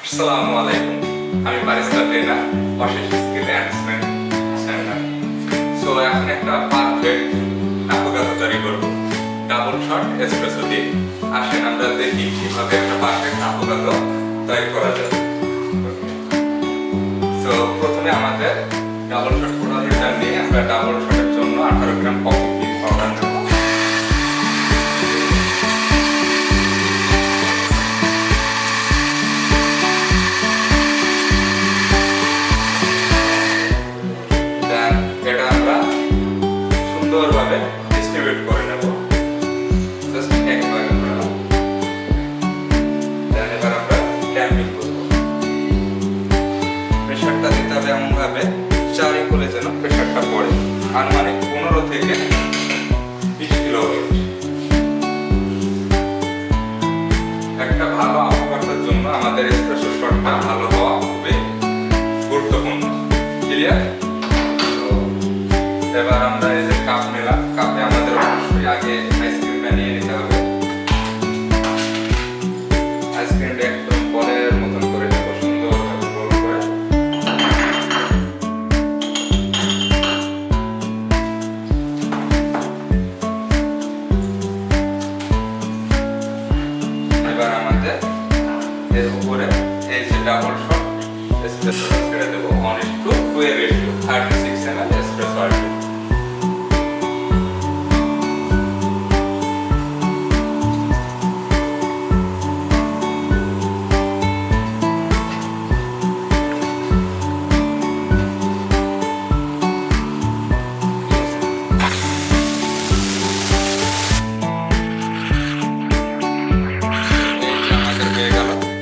আসসালামু আলাইকুম, আমি বারিস্তা ট্রেনার অশেষ স্কিল এনহ্যান্সমেন্ট সেন্টার। সো এখন একটা পারফেক্ট আফোগাতো তৈরি করব ডাবল শট এসপ্রেসো দিয়ে। আসেন আমরা দেখি কিভাবে একটা পারফেক্ট আফোগাতো তৈরি করা যায়। সো প্রথমে আমাদের ডাবল শট প্রোডাক্টটা নিয়ে আমরা ডাবল শটের জন্য 18 গ্রাম কফি বিন পাউডার নেব। এটা আমরা সুন্দরভাবে ডিস্ট্রিবিউট করে নেব। জাস্ট একবার এবার আমরা ট্যাম্পিং করব। প্রেশারটা দিতে হবে এমনভাবে চারিকোণে যেন প্রেশারটা পড়ে, আনুমানিক 15 থেকে 20 কিলোওয়াট। একটা ভালো আফোগাতোর জন্য আমাদের এসপ্রেসো শটটা ভালো হওয়া খুবই গুরুত্বপূর্ণ। ক্লিয়ার? এবার আমরা এই যে কাপ নিলাম, কাপে আমাদের অবশ্যই আগে আইসক্রিম বানিয়ে নিতে হবে। আইসক্রিমটা একদম বলের মতন করে নেব, সুন্দরভাবে গোল করে। এবার আমাদের এর উপরে এই যে ডাবল শট এসপ্রেসো ছেড়ে দেবো 1:2 এর ratio, 36 ml espresso oil.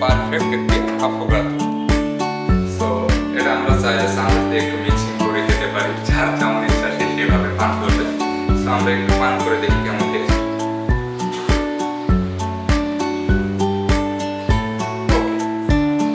Perfect একটি আফোগাতো। সো এটা আমরা চাইলে সাথে দিয়ে একটু মিক্সিং করে খেতে পারি, যার যেমন ইচ্ছা সে সেভাবে পান করবে। সো আমরা একটু পান করে দেখি কেমন টেস্ট।